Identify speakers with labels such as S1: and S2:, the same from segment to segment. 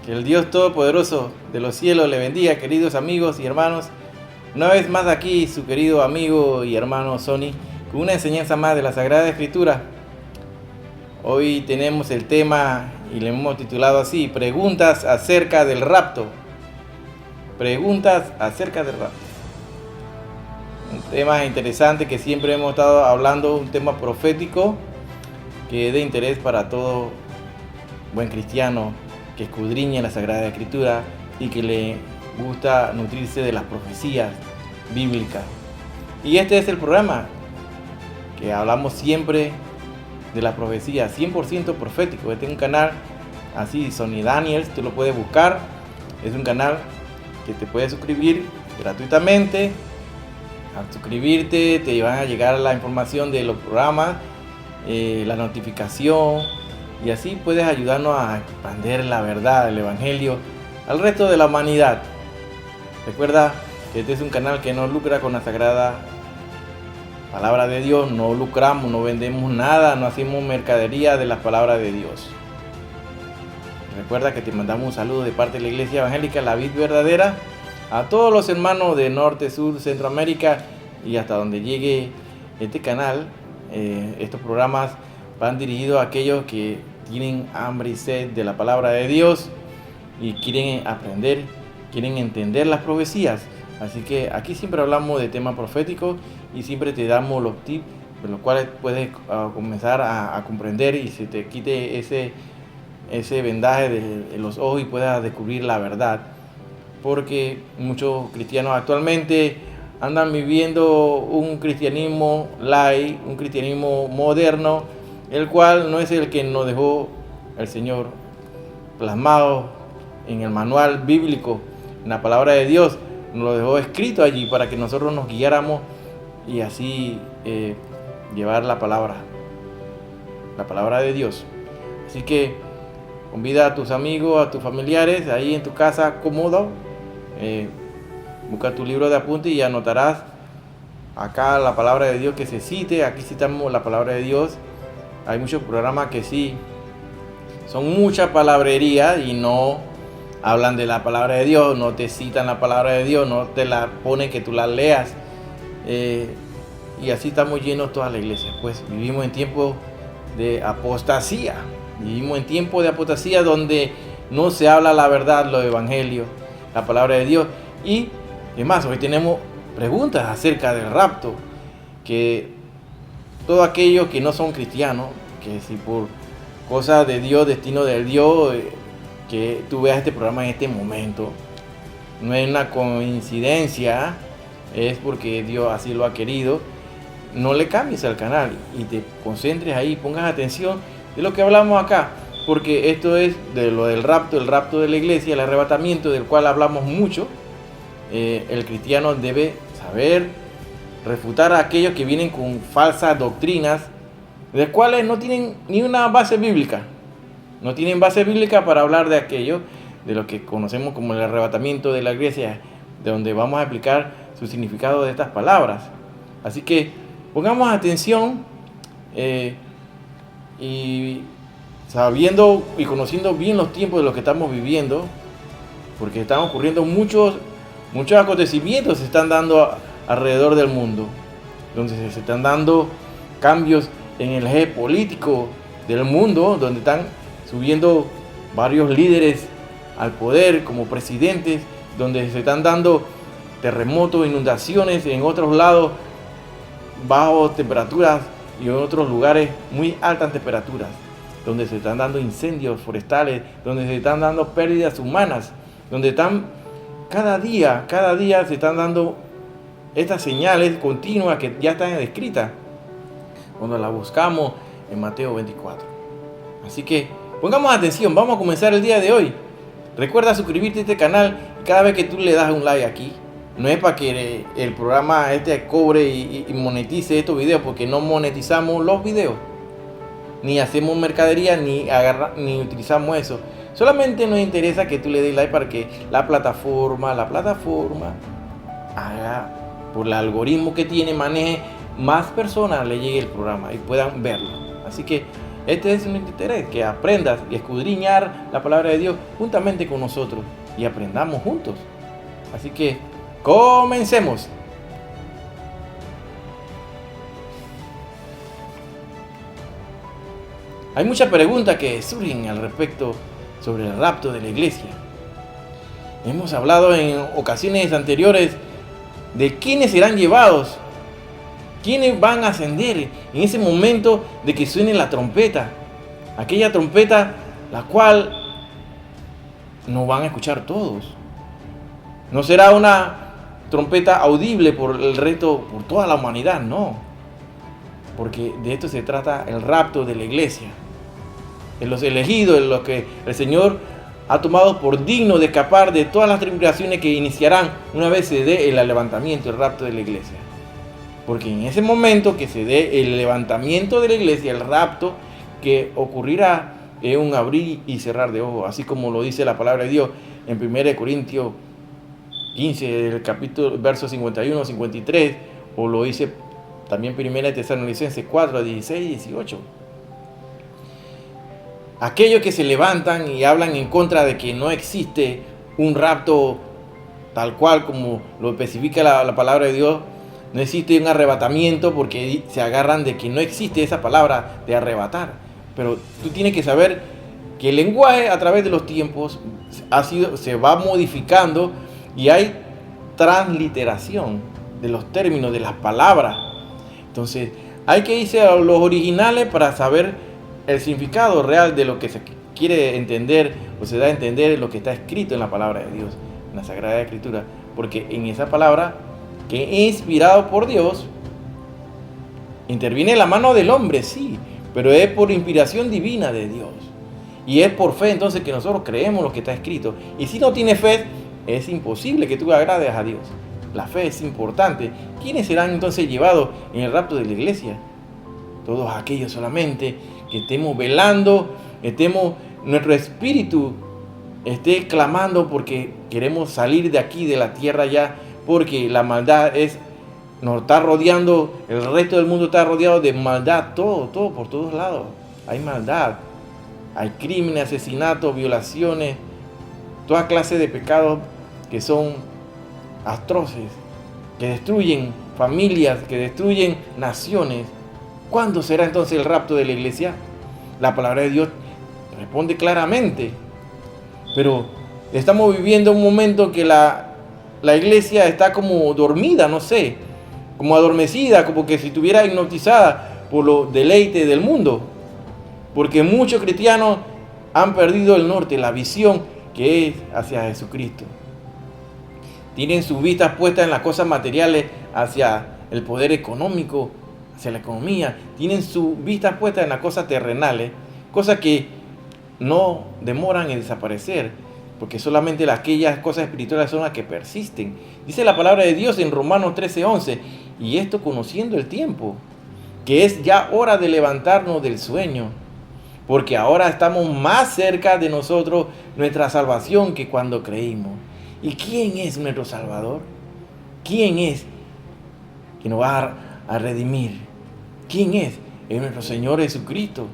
S1: Que el Dios Todopoderoso de los cielos le bendiga, queridos amigos y hermanos. Una vez más aquí su querido amigo y hermano Sony con una enseñanza más de la Sagrada Escritura. Hoy tenemos el tema y le hemos titulado así: preguntas acerca del rapto. Preguntas acerca del rapto. Un tema interesante que siempre hemos estado hablando, un tema profético que es de interés para todo buen cristiano que escudriña la Sagrada Escritura y que le gusta nutrirse de las profecías bíblicas. Y este es el programa que hablamos siempre de la profecía 100% profético. Este es un canal así, Sony Daniels, tú lo puedes buscar. Es un canal que te puedes suscribir gratuitamente. Al suscribirte te van a llegar la información de los programas, la notificación, y así puedes ayudarnos a expandir la verdad del Evangelio al resto de la humanidad. Recuerda que este es un canal que no lucra con la sagrada palabra de Dios. No lucramos, no vendemos nada, no hacemos mercadería de las palabras de Dios. Recuerda que te mandamos un saludo de parte de la Iglesia Evangélica La Vid Verdadera a todos los hermanos de Norte, Sur, Centroamérica y hasta donde llegue este canal. Estos programas van dirigidos a aquellos que tienen hambre y sed de la palabra de Dios y quieren aprender, quieren entender las profecías. Así que aquí siempre hablamos de temas proféticos y siempre te damos los tips de los cuales puedes comenzar a comprender y se te quite ese vendaje de los ojos y puedas descubrir la verdad. Porque muchos cristianos actualmente andan viviendo un cristianismo light, un cristianismo moderno, el cual no es el que nos dejó el Señor plasmado en el manual bíblico, en la palabra de Dios. Nos lo dejó escrito allí para que nosotros nos guiáramos y así llevar la palabra de Dios. Así que convida a tus amigos, a tus familiares, ahí en tu casa cómodo. Busca tu libro de apuntes y anotarás acá la palabra de Dios que se cite. Aquí citamos la palabra de Dios. Hay muchos programas que sí son mucha palabrería y no hablan de la palabra de Dios, no te citan la palabra de Dios, no te la ponen que tú la leas. Y así estamos llenos toda la iglesia. Pues vivimos en tiempos de apostasía. Vivimos en tiempos de apostasía donde no se habla la verdad, los evangelios, la palabra de Dios. Y además hoy tenemos preguntas acerca del rapto, que todos aquellos que no son cristianos, que si por cosas de Dios, destino de Dios, que tú veas este programa en este momento, no es una coincidencia, es porque Dios así lo ha querido. No le cambies al canal y te concentres ahí, pongas atención de lo que hablamos acá, porque esto es de lo del rapto, el rapto de la iglesia, el arrebatamiento del cual hablamos mucho. El cristiano debe saber refutar a aquellos que vienen con falsas doctrinas, de cuales no tienen ni una base bíblica. No tienen base bíblica para hablar de aquello, de lo que conocemos como el arrebatamiento de la iglesia, de donde vamos a explicar su significado de estas palabras. Así que pongamos atención y sabiendo y conociendo bien los tiempos de los que estamos viviendo, porque están ocurriendo muchos acontecimientos se están dando alrededor del mundo, donde se están dando cambios en el eje político del mundo, donde están subiendo varios líderes al poder como presidentes, donde se están dando terremotos, inundaciones, en otros lados bajas temperaturas y en otros lugares muy altas temperaturas, donde se están dando incendios forestales, donde se están dando pérdidas humanas, donde están cada día se están dando estas señales continuas que ya están descritas cuando las buscamos en Mateo 24. Así que pongamos atención, vamos a comenzar el día de hoy. Recuerda suscribirte a este canal y cada vez que tú le das un like aquí, no es para que el programa cobre y monetice estos videos, porque no monetizamos los videos, ni hacemos mercadería, ni utilizamos eso. Solamente nos interesa que tú le des like para que la plataforma haga, por el algoritmo que tiene, maneje más personas, le llegue el programa y puedan verlo. Así que Este es nuestro interés, que aprendas y escudriñar la palabra de Dios juntamente con nosotros y aprendamos juntos. Así que comencemos. Hay muchas preguntas que surgen al respecto sobre el rapto de la iglesia. Hemos hablado en ocasiones anteriores de quiénes serán llevados, quiénes van a ascender en ese momento de que suene la trompeta. Aquella trompeta la cual no van a escuchar todos. No será una trompeta audible por el resto, por toda la humanidad, no. Porque de esto se trata el rapto de la iglesia. En los elegidos, en los que el Señor ha tomado por digno de escapar de todas las tribulaciones que iniciarán una vez se dé el levantamiento, el rapto de la iglesia. Porque en ese momento que se dé el levantamiento de la iglesia, el rapto que ocurrirá es un abrir y cerrar de ojos, así como lo dice la palabra de Dios en 1 Corintios 15, el capítulo, versos 51, 53, o lo dice también 1 Tesalonicenses 4, 16 y 18. Aquellos que se levantan y hablan en contra de que no existe un rapto tal cual como lo especifica la palabra de Dios, no existe un arrebatamiento porque se agarran de que no existe esa palabra de arrebatar. Pero tú tienes que saber que el lenguaje a través de los tiempos se va modificando y hay transliteración de los términos, de las palabras. Entonces hay que irse a los originales para saber el significado real de lo que se quiere entender o se da a entender lo que está escrito en la palabra de Dios, en la Sagrada Escritura. Porque en esa palabra, que es inspirado por Dios, interviene la mano del hombre, sí, pero es por inspiración divina de Dios. Y es por fe entonces que nosotros creemos lo que está escrito. Y si no tienes fe, es imposible que tú agrades a Dios. La fe es importante. ¿Quiénes serán entonces llevados en el rapto de la iglesia? Todos aquellos solamente que estemos velando, nuestro espíritu esté clamando porque queremos salir de aquí, de la tierra ya, porque la maldad nos está rodeando, el resto del mundo está rodeado de maldad, todo, por todos lados. Hay maldad, hay crímenes, asesinatos, violaciones, toda clase de pecados que son atroces, que destruyen familias, que destruyen naciones. ¿Cuándo será entonces el rapto de la iglesia? La palabra de Dios responde claramente. Pero estamos viviendo un momento que la iglesia está como dormida, no sé, como adormecida, como que si estuviera hipnotizada por los deleites del mundo. Porque muchos cristianos han perdido el norte, la visión que es hacia Jesucristo. Tienen sus vistas puestas en las cosas materiales, hacia el poder económico, hacia la economía. Tienen sus vistas puestas en las cosas terrenales, cosas que no demoran en desaparecer, porque solamente aquellas cosas espirituales son las que persisten. Dice la palabra de Dios en Romanos 13:11, y esto conociendo el tiempo, que es ya hora de levantarnos del sueño, porque ahora estamos más cerca de nosotros nuestra salvación que cuando creímos. ¿Y quién es nuestro Salvador? ¿Quién es que nos va a redimir? ¿Quién es? Es nuestro Señor Jesucristo.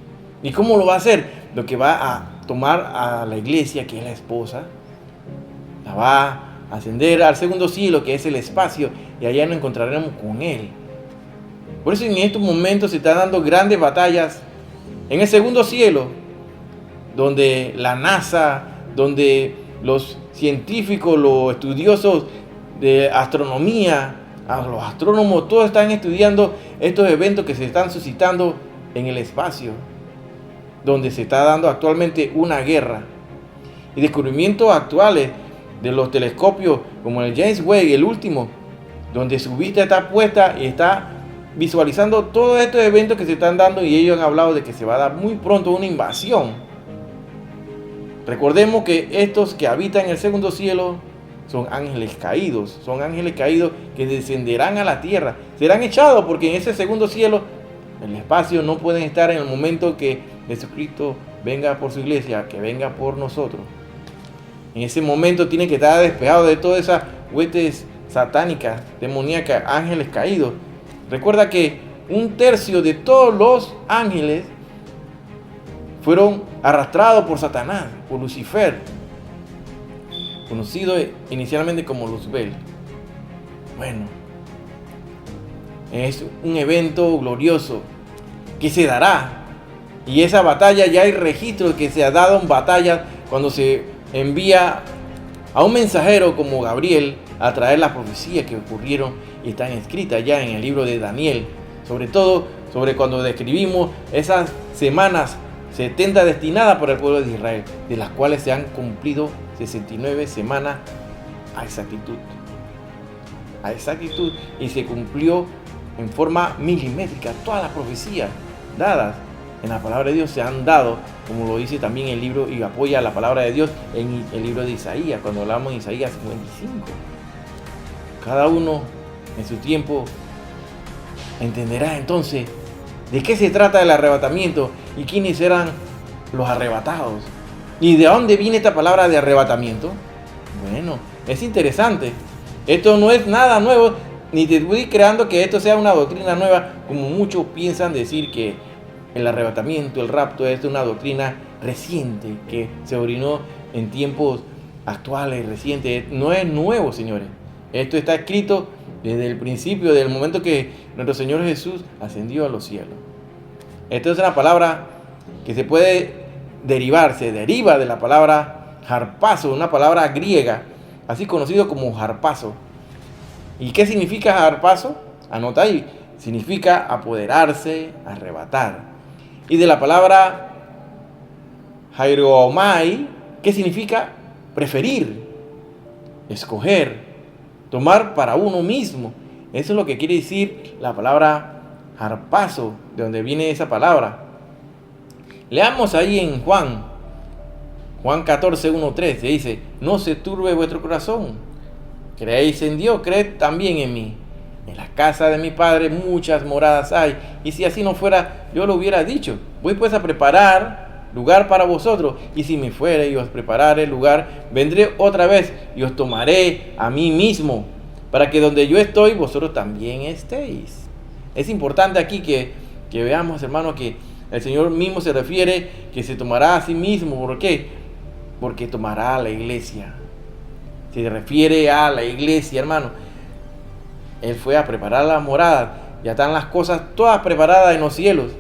S1: ¿Y cómo lo va a hacer? Lo que va a tomar a la iglesia, que es la esposa, la va a ascender al segundo cielo, que es el espacio, y allá nos encontraremos con Él. Por eso en estos momentos se están dando grandes batallas en el segundo cielo, donde la NASA, donde los científicos, los estudiosos de astronomía, los astrónomos, todos están estudiando estos eventos que se están suscitando en el espacio, donde se está dando actualmente una guerra. Y descubrimientos actuales de los telescopios, como el James Webb, el último, donde su vista está puesta y está visualizando todos estos eventos que se están dando, y ellos han hablado de que se va a dar muy pronto una invasión. Recordemos que estos que habitan en el segundo cielo son ángeles caídos que descenderán a la tierra, serán echados, porque en ese segundo cielo, en el espacio, no pueden estar en el momento que Jesucristo venga por su iglesia, que venga por nosotros. En ese momento tienen que estar despejados de todas esas huestes satánicas, demoníacas, ángeles caídos. Recuerda que 1/3 de todos los ángeles fueron arrastrados por Satanás, por Lucifer, conocido inicialmente como Luzbel. Bueno, es un evento glorioso que se dará. Y esa batalla, ya hay registros que se ha dado en batallas cuando se envía a un mensajero como Gabriel a traer las profecías que ocurrieron y están escritas ya en el libro de Daniel. Sobre todo sobre cuando describimos esas semanas 70 destinadas para el pueblo de Israel, de las cuales se han cumplido 69 semanas a exactitud. A exactitud, y se cumplió en forma milimétrica. Todas las profecías dadas en la palabra de Dios se han dado, como lo dice también el libro, y apoya la palabra de Dios en el libro de Isaías, cuando hablamos de Isaías 55. Cada uno en su tiempo entenderá entonces de qué se trata el arrebatamiento y quiénes eran los arrebatados. ¿Y de dónde viene esta palabra de arrebatamiento? Bueno, es interesante. Esto no es nada nuevo, ni te estoy creando que esto sea una doctrina nueva, como muchos piensan decir que el arrebatamiento, el rapto es una doctrina reciente, que se originó en tiempos actuales, recientes. No es nuevo, señores. Esto está escrito desde el principio, desde el momento que nuestro Señor Jesús ascendió a los cielos. Esto es una palabra que se deriva de la palabra harpazo, una palabra griega, así conocido como harpazo. ¿Y qué significa harpazo? Anota ahí. Significa apoderarse, arrebatar. Y de la palabra hairomai, ¿qué significa? Preferir, escoger, tomar para uno mismo. Eso es lo que quiere decir la palabra harpazo, de donde viene esa palabra. Leamos ahí en Juan 14, 1, 3, se dice: no se turbe vuestro corazón, creéis en Dios, creed también en mí. En la casa de mi Padre muchas moradas hay, y si así no fuera, yo lo hubiera dicho. Voy pues a preparar lugar para vosotros, y si me fuere y os preparare lugar, vendré otra vez y os tomaré a mí mismo, para que donde yo estoy, vosotros también estéis. Es importante aquí que veamos, hermano, que el Señor mismo se refiere que se tomará a sí mismo. ¿Por qué? Porque tomará a la iglesia. Se refiere a la iglesia, hermano. Él fue a preparar la morada. Ya están las cosas todas preparadas en los cielos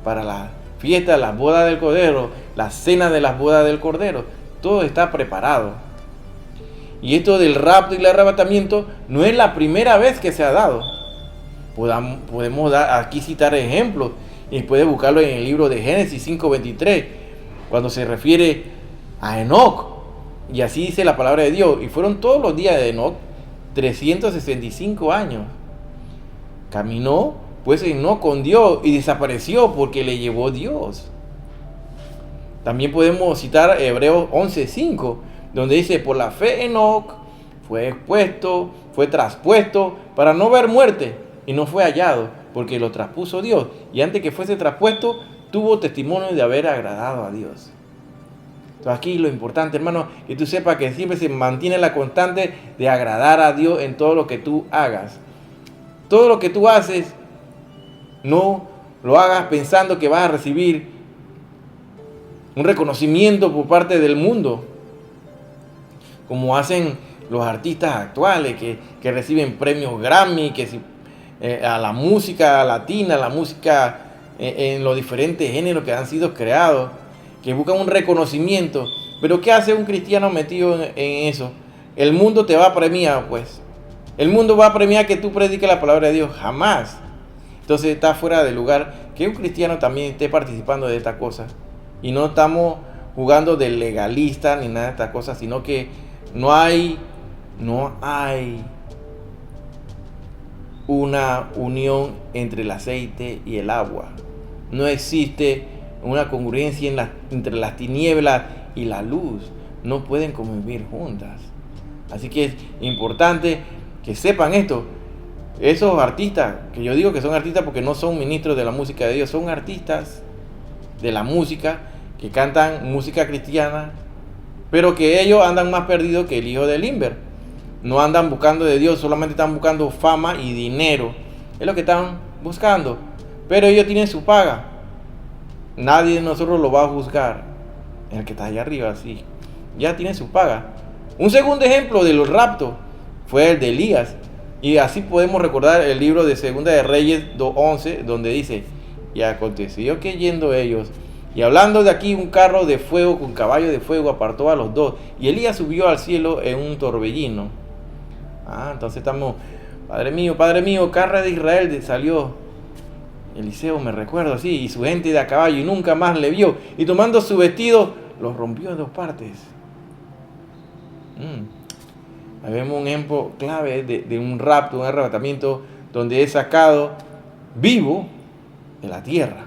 S1: para la fiesta, las bodas del Cordero, la cena de las bodas del Cordero. Todo está preparado. Y esto del rapto y el arrebatamiento no es la primera vez que se ha dado. Podemos aquí citar ejemplos, y puede buscarlo en el libro de Génesis 5:23, cuando se refiere a Enoc. Y así dice la palabra de Dios. Y fueron todos los días de Enoc 365 años. Caminó pues Enoc con Dios y desapareció porque le llevó Dios. También podemos citar Hebreos 11:5, donde dice: por la fe Enoc fue traspuesto para no ver muerte, y no fue hallado, porque lo traspuso Dios, y antes que fuese traspuesto tuvo testimonio de haber agradado a Dios. Entonces aquí lo importante, hermano, que tú sepas que siempre se mantiene la constante de agradar a Dios en todo lo que tú hagas. Todo lo que tú haces, no lo hagas pensando que vas a recibir un reconocimiento por parte del mundo, como hacen los artistas actuales que reciben premios Grammy, que si, a la música latina, la música en los diferentes géneros que han sido creados, que buscan un reconocimiento. Pero ¿qué hace un cristiano metido en eso? El mundo te va a premiar, pues. El mundo va a premiar que tú prediques la palabra de Dios. Jamás. Entonces está fuera de lugar que un cristiano también esté participando de estas cosas. Y no estamos jugando de legalista ni nada de estas cosas, sino que no hay una unión entre el aceite y el agua. No existe una congruencia entre las tinieblas y la luz. No pueden convivir juntas. Así que es importante que sepan esto. Esos artistas, que yo digo que son artistas porque no son ministros de la música de Dios, son artistas de la música que cantan música cristiana, pero que ellos andan más perdidos que el hijo de Limber. No andan buscando de Dios, solamente están buscando fama y dinero. Es lo que están buscando. Pero ellos tienen su paga. Nadie de nosotros lo va a juzgar. El que está allá arriba, sí, ya tiene su paga. Un segundo ejemplo de los raptos fue el de Elías. Y así podemos recordar el libro de Segunda de Reyes 2:11, donde dice: y aconteció que yendo ellos, y hablando de aquí, un carro de fuego con caballo de fuego apartó a los dos, y Elías subió al cielo en un torbellino. Entonces estamos, Padre mío, carro de Israel salió. Eliseo, me recuerdo así, y su gente de a caballo, y nunca más le vio, y tomando su vestido, lo rompió en dos partes. Ahí vemos un ejemplo clave de un rapto, un arrebatamiento, donde es sacado vivo de la tierra.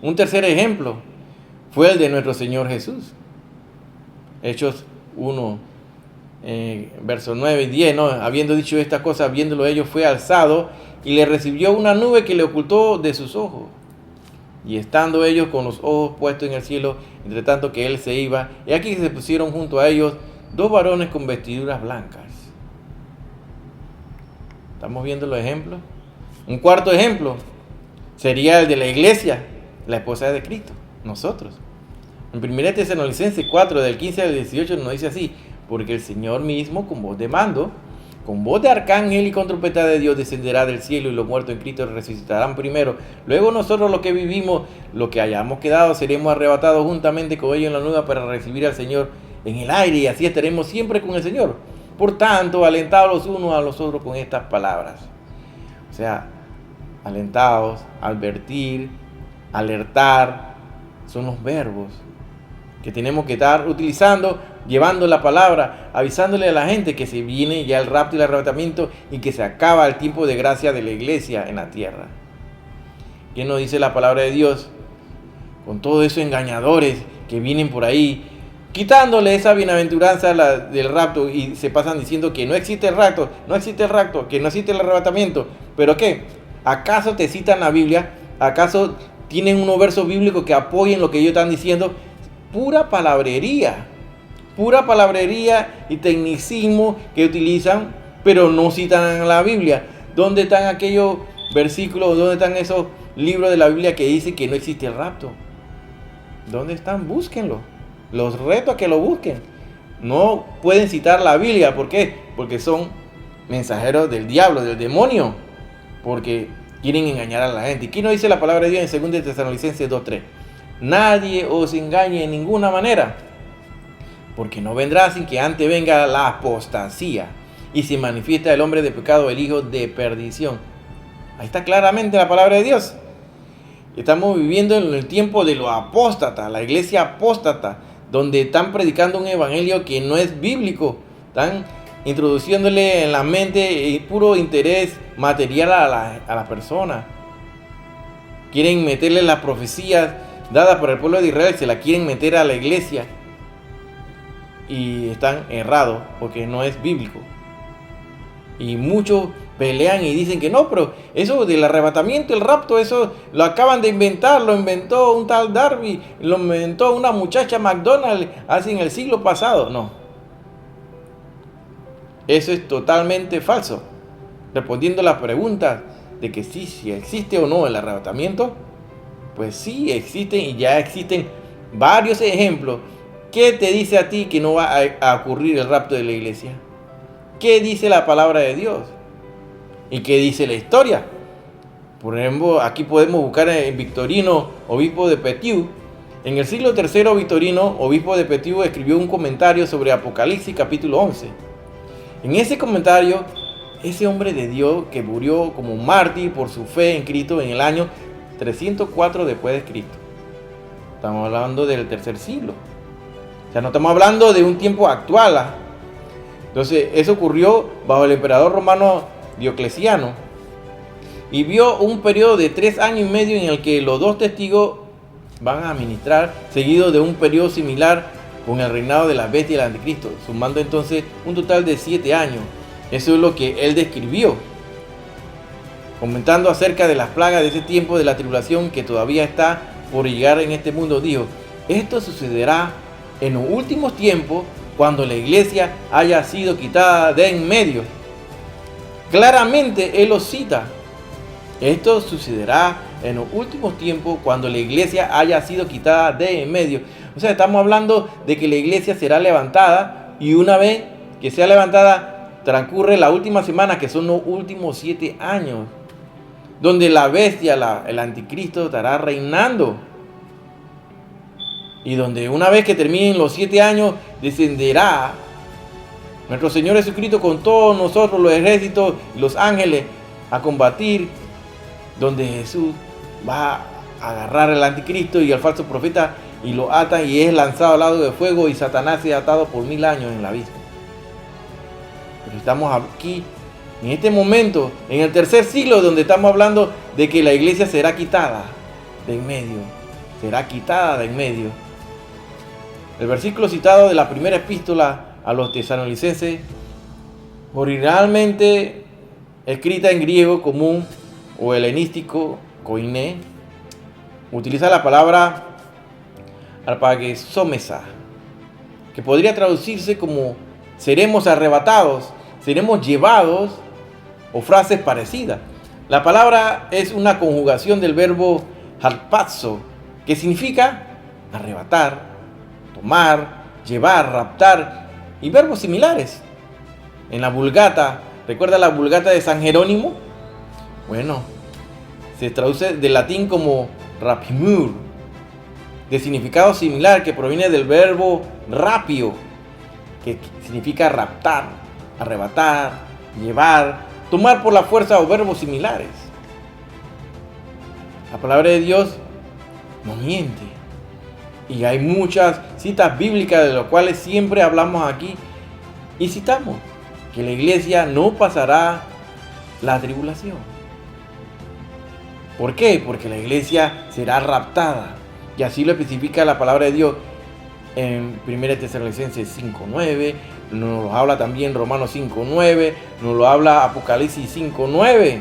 S1: Un tercer ejemplo fue el de nuestro Señor Jesús. Hechos 1, versos 9 y 10, ¿no? Habiendo dicho estas cosas, viéndolo ellos, fue alzado y le recibió una nube que le ocultó de sus ojos. Y estando ellos con los ojos puestos en el cielo, entre tanto que él se iba, y aquí se pusieron junto a ellos dos varones con vestiduras blancas. ¿Estamos viendo los ejemplos? Un cuarto ejemplo sería el de la iglesia, la esposa de Cristo, nosotros. En 1 Tesalonicenses 4, del 15 al 18 nos dice así: porque el Señor mismo, con voz de mando, con voz de arcángel y con trompeta de Dios, descenderá del cielo, y los muertos en Cristo resucitarán primero. Luego nosotros, los que vivimos, los que hayamos quedado, seremos arrebatados juntamente con ellos en la nube para recibir al Señor en el aire, y así estaremos siempre con el Señor. Por tanto, alentados los unos a los otros con estas palabras. O sea, alentados, advertir, alertar, son los verbos que tenemos que estar utilizando, llevando la palabra, avisándole a la gente que se viene ya el rapto y el arrebatamiento, y que se acaba el tiempo de gracia de la iglesia en la tierra. ¿Qué nos dice la palabra de Dios? Con todos esos engañadores que vienen por ahí, quitándole esa bienaventuranza del rapto, y se pasan diciendo que no existe el rapto, que no existe el arrebatamiento. ¿Pero qué? ¿Acaso te citan la Biblia? ¿Acaso tienen unos versos bíblicos que apoyen lo que ellos están diciendo? Pura palabrería y tecnicismo que utilizan, pero no citan la Biblia. ¿Dónde están aquellos versículos? ¿Dónde están esos libros de la Biblia que dicen que no existe el rapto? ¿Dónde están? Búsquenlo. Los reto a que lo busquen. No pueden citar la Biblia. ¿Por qué? Porque son mensajeros del diablo, del demonio, porque quieren engañar a la gente. ¿Y qué nos dice la palabra de Dios en 2 Tesalonicenses 2:3? Nadie os engañe en ninguna manera, porque no vendrá sin que antes venga la apostasía y se manifiesta el hombre de pecado, el hijo de perdición. Ahí está claramente la palabra de Dios. Estamos viviendo en el tiempo de los apóstatas, la iglesia apóstata, donde están predicando un evangelio que no es bíblico. Están introduciéndole en la mente puro interés material a la persona. Quieren meterle las profecías dadas por el pueblo de Israel, se la quieren meter a la iglesia, y están errados porque no es bíblico. Y muchos pelean y dicen que no, pero eso del arrebatamiento, el rapto, eso lo acaban de inventar, lo inventó un tal Darby, lo inventó una muchacha McDonald hace en el siglo pasado. No, eso es totalmente falso. Respondiendo a las preguntas de que si existe o no el arrebatamiento, pues sí existen, y ya existen varios ejemplos. ¿Qué te dice a ti que no va a ocurrir el rapto de la iglesia? ¿Qué dice la palabra de Dios? ¿Y qué dice la historia? Por ejemplo, aquí podemos buscar en Victorino, obispo de Poitiers. En el siglo III, Victorino, obispo de Poitiers, escribió un comentario sobre Apocalipsis capítulo 11. En ese comentario, ese hombre de Dios que murió como mártir por su fe en Cristo en el año 304 después de Cristo. Estamos hablando del tercer siglo. O sea, no estamos hablando de un tiempo actual. Entonces, eso ocurrió bajo el emperador romano Diocleciano. Y vio un periodo de 3 años y medio en el que los dos testigos van a ministrar, seguido de un periodo similar con el reinado de la bestia y el anticristo, sumando entonces un total de 7 años. Eso es lo que él describió. Comentando acerca de las plagas de ese tiempo de la tribulación que todavía está por llegar en este mundo, dijo: esto sucederá en los últimos tiempos, cuando la iglesia haya sido quitada de en medio. Claramente él lo cita. Esto sucederá en los últimos tiempos, cuando la iglesia haya sido quitada de en medio. O sea, estamos hablando de que la iglesia será levantada, y una vez que sea levantada, transcurre la última semana, que son los últimos 7 años, donde la bestia, el anticristo, estará reinando. Y donde una vez que terminen los 7 años, descenderá nuestro Señor Jesucristo con todos nosotros, los ejércitos y los ángeles, a combatir, donde Jesús va a agarrar al anticristo y al falso profeta y lo ata, y es lanzado al lado de fuego, y Satanás es atado por 1000 años en la abismo. Pero estamos aquí en este momento, en el tercer siglo, donde estamos hablando de que la iglesia será quitada de en medio. Será quitada de en medio. El versículo citado de la primera epístola a los tesalonicenses, originalmente escrita en griego común o helenístico, koiné, utiliza la palabra arpagesomesa, que podría traducirse como seremos arrebatados, seremos llevados, o frases parecidas. La palabra es una conjugación del verbo harpazo, que significa arrebatar, tomar, llevar, raptar, y verbos similares. En la Vulgata, ¿recuerda la Vulgata de San Jerónimo? Bueno, se traduce del latín como rapimur, de significado similar, que proviene del verbo rapio, que significa raptar, arrebatar, llevar, tomar por la fuerza, o verbos similares. La palabra de Dios no miente. Y hay muchas citas bíblicas de las cuales siempre hablamos aquí y citamos que la iglesia no pasará la tribulación. ¿Por qué? Porque la iglesia será raptada. Y así lo especifica la palabra de Dios en 1 Tesalonicenses 5:9. Nos lo habla también Romanos 5:9. Nos lo habla Apocalipsis 5:9.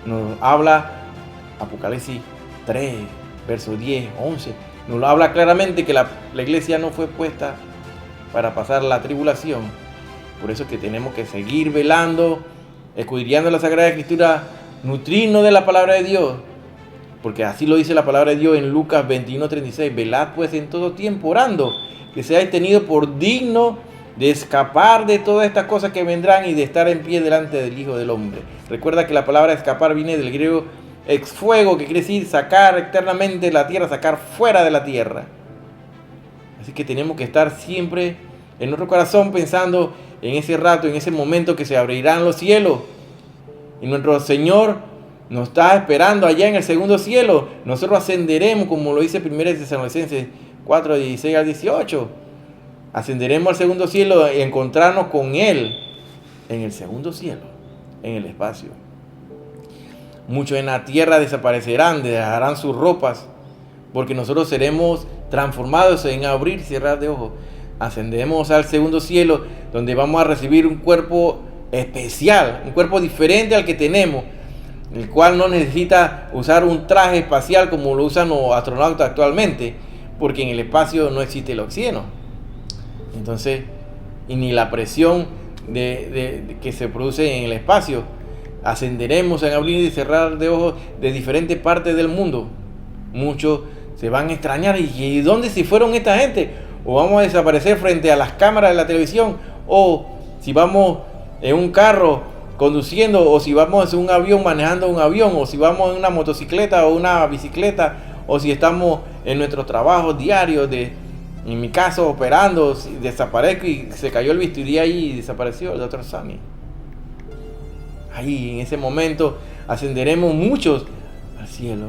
S1: Nos habla Apocalipsis 3, versos 10, 11. Nos lo habla claramente que la iglesia no fue puesta para pasar la tribulación. Por eso es que tenemos que seguir velando, escudriñando la Sagrada Escritura, nutrirnos de la palabra de Dios. Porque así lo dice la palabra de Dios en Lucas 21:36. Velad pues en todo tiempo orando, que seáis tenidos por digno de escapar de todas estas cosas que vendrán y de estar en pie delante del Hijo del Hombre. Recuerda que la palabra escapar viene del griego ex fuego, que quiere decir sacar eternamente de la tierra, sacar fuera de la tierra. Así que tenemos que estar siempre en nuestro corazón pensando en ese rato, en ese momento que se abrirán los cielos. Y nuestro Señor nos está esperando allá en el segundo cielo. Nosotros ascenderemos, como lo dice 1 Tesalonicenses 4, 16 al 18. Ascenderemos al segundo cielo y encontrarnos con Él en el segundo cielo, en el espacio. Muchos en la tierra desaparecerán, dejarán sus ropas, porque nosotros seremos transformados en abrir y cerrar de ojos. Ascendemos al segundo cielo, donde vamos a recibir un cuerpo especial, un cuerpo diferente al que tenemos, el cual no necesita usar un traje espacial como lo usan los astronautas actualmente, porque en el espacio no existe el oxígeno. Entonces, y ni la presión que se produce en el espacio. Ascenderemos en abrir y cerrar de ojos de diferentes partes del mundo. Muchos se van a extrañar. ¿Y dónde se fueron esta gente? O vamos a desaparecer frente a las cámaras de la televisión. O si vamos en un carro conduciendo. O si vamos en un avión manejando un avión. O si vamos en una motocicleta o una bicicleta. O si estamos en nuestros trabajos diarios. En mi caso, operando. Si desaparezco y se cayó el bisturí ahí y desapareció el Dr. Sammy. Ahí en ese momento ascenderemos muchos al cielo.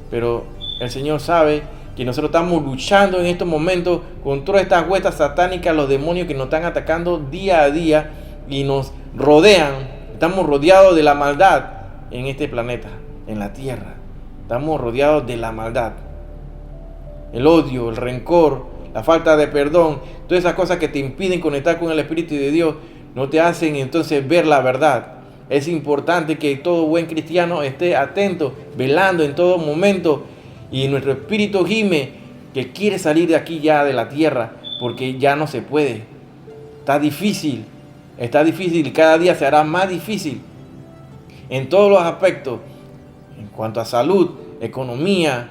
S1: Pero el Señor sabe que nosotros estamos luchando en estos momentos con todas estas huestes satánicas, los demonios que nos están atacando día a día y nos rodean. Estamos rodeados de la maldad en este planeta, en la tierra. Estamos rodeados de la maldad. El odio, el rencor, la falta de perdón, todas esas cosas que te impiden conectar con el Espíritu de Dios, no te hacen entonces ver la verdad. Es importante que todo buen cristiano esté atento, velando en todo momento. Y nuestro espíritu gime que quiere salir de aquí ya de la tierra, porque ya no se puede. Está difícil y cada día se hará más difícil en todos los aspectos. en cuanto a salud, economía,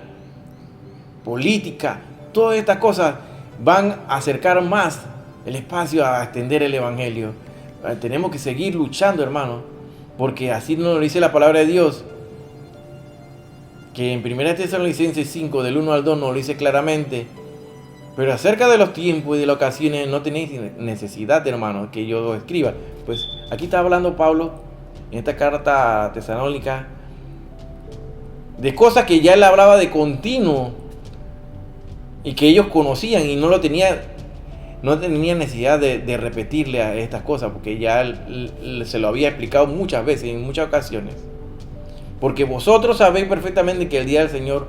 S1: política, todas estas cosas van a acercar más el espacio a extender el evangelio. Tenemos que seguir luchando, hermano, porque así nos lo dice la palabra de Dios, que en 1 Tesalonicenses 5, del 1 al 2, nos lo dice claramente. Pero acerca de los tiempos y de las ocasiones no tenéis necesidad, hermano, que yo lo escriba. Pues aquí está hablando Pablo en esta carta tesalónica de cosas que ya él hablaba de continuo y que ellos conocían y no tenía necesidad de repetirle a estas cosas, porque ya él se lo había explicado muchas veces, en muchas ocasiones. Porque vosotros sabéis perfectamente que el día del Señor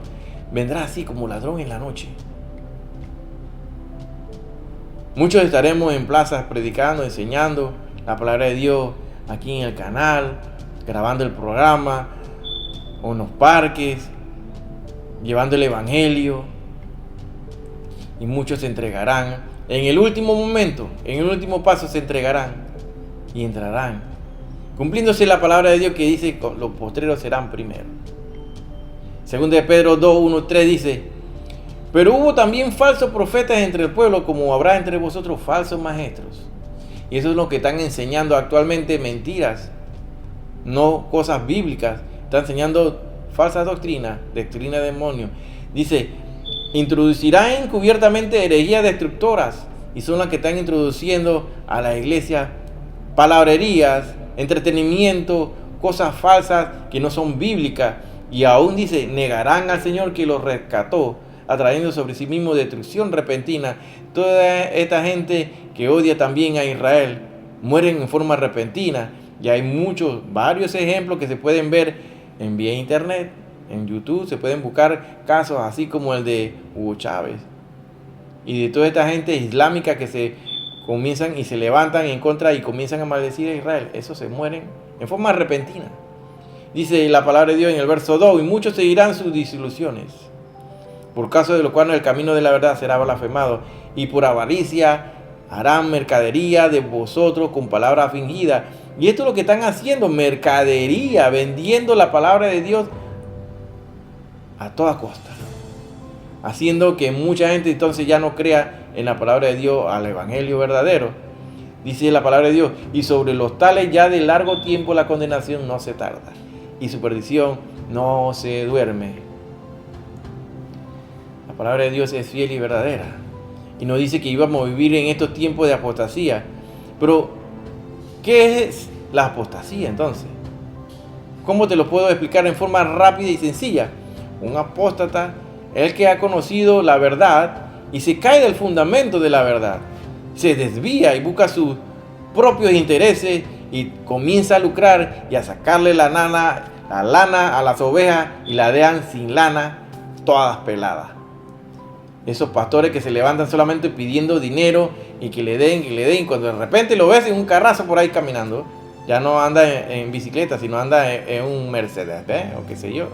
S1: vendrá así como ladrón en la noche. Muchos estaremos en plazas predicando, enseñando la palabra de Dios aquí en el canal, grabando el programa, o en los parques, llevando el evangelio. Y muchos se entregarán. En el último momento, en el último paso se entregarán y entrarán, cumpliéndose la palabra de Dios que dice que los postreros serán primero. Según de Pedro 2, 1, 3 dice: pero hubo también falsos profetas entre el pueblo, como habrá entre vosotros falsos maestros. Y eso es lo que están enseñando actualmente, mentiras, no cosas bíblicas. Están enseñando falsas doctrinas, doctrina de demonios. Dice: introducirán encubiertamente herejías destructoras, y son las que están introduciendo a la iglesia palabrerías, entretenimiento, cosas falsas que no son bíblicas. Y aún dice: negarán al Señor que los rescató, atrayendo sobre sí mismo destrucción repentina. Toda esta gente que odia también a Israel mueren en forma repentina. Y hay varios ejemplos que se pueden ver en vía internet, en YouTube. Se pueden buscar casos así como el de Hugo Chávez y de toda esta gente islámica que se comienzan y se levantan en contra y comienzan a maldecir a Israel. Esos se mueren en forma repentina. Dice la palabra de Dios en el verso 2: y muchos seguirán sus disoluciones, por caso de lo cual el camino de la verdad será blasfemado, y por avaricia harán mercadería de vosotros con palabra fingida. Y esto es lo que están haciendo: mercadería, vendiendo la palabra de Dios a toda costa, haciendo que mucha gente entonces ya no crea en la palabra de Dios, al evangelio verdadero. Dice la palabra de Dios: y sobre los tales ya de largo tiempo la condenación no se tarda, y su perdición no se duerme. La palabra de Dios es fiel y verdadera, y nos dice que íbamos a vivir en estos tiempos de apostasía. Pero, ¿qué es la apostasía entonces? ¿Cómo te lo puedo explicar en forma rápida y sencilla? Un apóstata es el que ha conocido la verdad y se cae del fundamento de la verdad, se desvía y busca sus propios intereses y comienza a lucrar y a sacarle la lana a las ovejas, y la dejan sin lana, todas peladas. Esos pastores que se levantan solamente pidiendo dinero y que le den, cuando de repente lo ves en un carrazo por ahí caminando, ya no anda en bicicleta, sino anda en un Mercedes, o qué sé yo.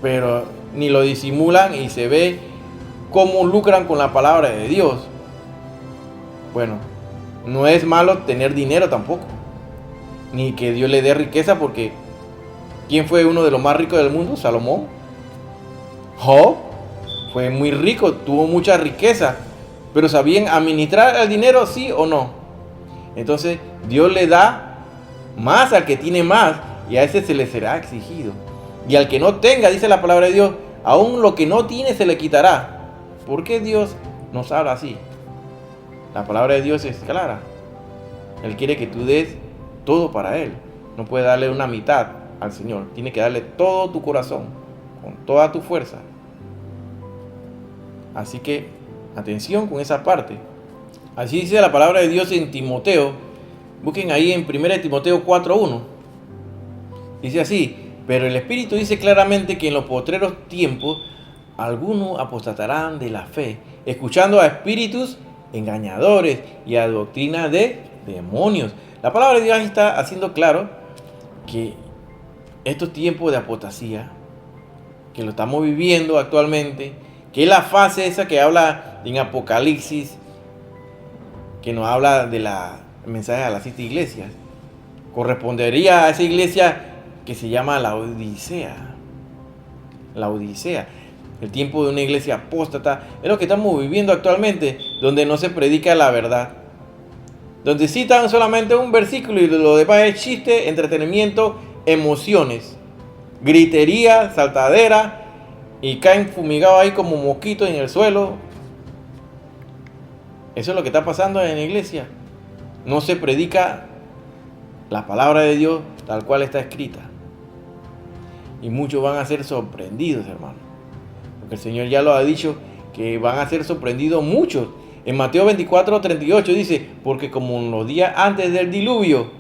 S1: Pero ni lo disimulan y se ve cómo lucran con la palabra de Dios. Bueno, no es malo tener dinero tampoco, ni que Dios le dé riqueza, porque ¿quién fue uno de los más ricos del mundo? Salomón. Job fue muy rico, tuvo mucha riqueza, pero ¿sabían administrar el dinero, sí o no? Entonces Dios le da más al que tiene más, y a ese se le será exigido. Y al que no tenga, dice la palabra de Dios, aún lo que no tiene se le quitará. ¿Por qué Dios nos habla así? La palabra de Dios es clara. Él quiere que tú des todo para Él. No puedes darle una mitad al Señor. Tiene que darle todo tu corazón, con toda tu fuerza. Así que atención con esa parte. Así dice la palabra de Dios en Timoteo. Busquen ahí en 1 Timoteo 4:1. Dice así: pero el Espíritu dice claramente que en los postreros tiempos algunos apostatarán de la fe, escuchando a espíritus engañadores y a doctrina de demonios. La palabra de Dios está haciendo claro que estos tiempos de apostasía, que lo estamos viviendo actualmente, que es la fase esa que habla en Apocalipsis, que nos habla de la mensaje a las 7 iglesias, correspondería a esa iglesia que se llama la Odisea. La Odisea. El tiempo de una iglesia apóstata es lo que estamos viviendo actualmente, donde no se predica la verdad. Donde citan solamente un versículo y lo demás es chiste, entretenimiento, emociones, gritería, saltadera, y caen fumigados ahí como mosquitos en el suelo. Eso es lo que está pasando en la iglesia. No se predica la palabra de Dios tal cual está escrita. Y muchos van a ser sorprendidos, hermano. Porque el Señor ya lo ha dicho, que van a ser sorprendidos muchos. En Mateo 24:38 dice, porque como en los días antes del diluvio,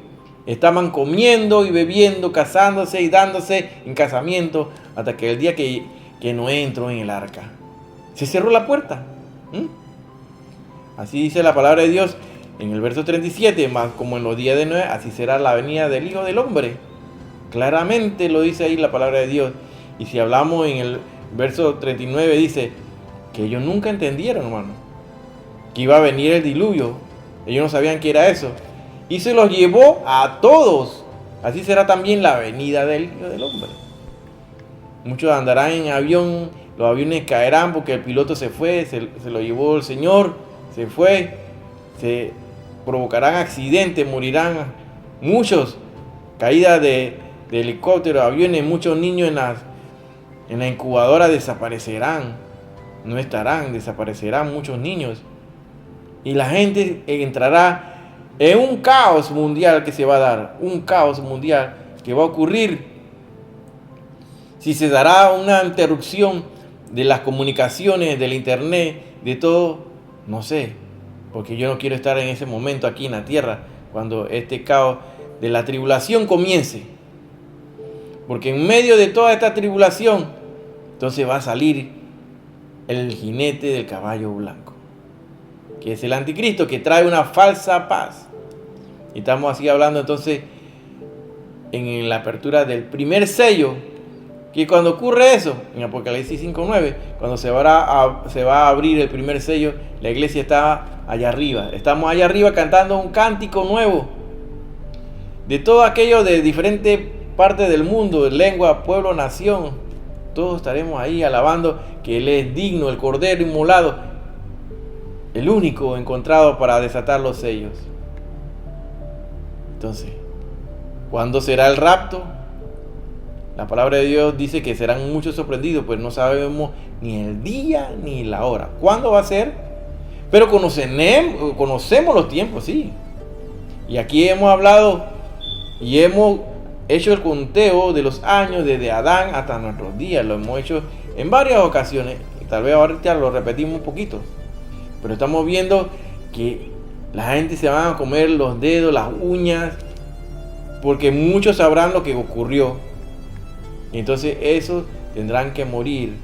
S1: estaban comiendo y bebiendo, casándose y dándose en casamiento, hasta que el día que Noé entró en el arca. Se cerró la puerta. Así dice la palabra de Dios en el verso 37, más como en los días de Noé, así será la venida del Hijo del Hombre. Claramente lo dice ahí la palabra de Dios. Y si hablamos en el verso 39, dice que ellos nunca entendieron, hermano, que iba a venir el diluvio. Ellos no sabían qué era eso. Y se los llevó a todos. Así será también la venida del Hijo del Hombre. Muchos andarán en avión, los aviones caerán porque el piloto se fue, se lo llevó el Señor, se fue, se provocarán accidentes, morirán muchos, caídas de helicópteros, aviones, muchos niños en la incubadora desaparecerán, no estarán, desaparecerán muchos niños. Y la gente entrará en un caos mundial que se va a dar, un caos mundial que va a ocurrir. Si se dará una interrupción de las comunicaciones, del internet, de todo, no sé, porque yo no quiero estar en ese momento aquí en la tierra, cuando este caos de la tribulación comience. Porque en medio de toda esta tribulación, entonces va a salir el jinete del caballo blanco, que es el anticristo, que trae una falsa paz. Y estamos así hablando entonces en la apertura del primer sello, que cuando ocurre eso, en Apocalipsis 5:9, cuando se va a abrir el primer sello, la iglesia está allá arriba. Estamos allá arriba cantando un cántico nuevo. De todo aquello de diferentes partes del mundo, lengua, pueblo, nación, todos estaremos ahí alabando que Él es digno, el Cordero inmolado, el único encontrado para desatar los sellos. Entonces, ¿cuándo será el rapto? La palabra de Dios dice que serán muchos sorprendidos, pues no sabemos ni el día ni la hora. ¿Cuándo va a ser? Pero conocemos los tiempos, sí. Y aquí hemos hablado y hemos hecho el conteo de los años desde Adán hasta nuestros días. Lo hemos hecho en varias ocasiones. Tal vez ahorita lo repetimos un poquito. Pero estamos viendo que la gente se van a comer los dedos, las uñas, porque muchos sabrán lo que ocurrió. Y entonces esos tendrán que morir,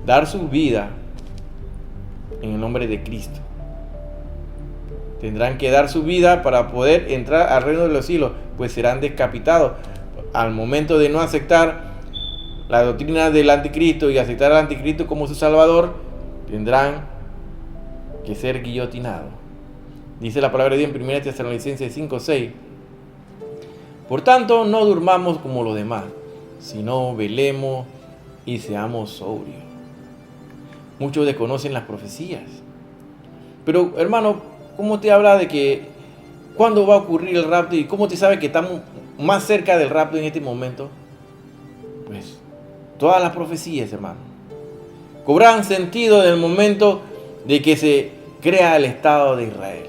S1: dar su vida en el nombre de Cristo. Tendrán que dar su vida para poder entrar al reino de los cielos, pues serán decapitados. Al momento de no aceptar la doctrina del anticristo y aceptar al anticristo como su salvador, tendrán que ser guillotinados. Dice la palabra de Dios en 1 Tesalonicenses 5:6. Por tanto, no durmamos como los demás, sino velemos y seamos sobrios. Muchos desconocen las profecías. Pero, hermano, ¿cómo te habla de que cuándo va a ocurrir el rapto y cómo te sabe que estamos más cerca del rapto en este momento? Pues todas las profecías, hermano, cobran sentido en el momento de que se crea el Estado de Israel,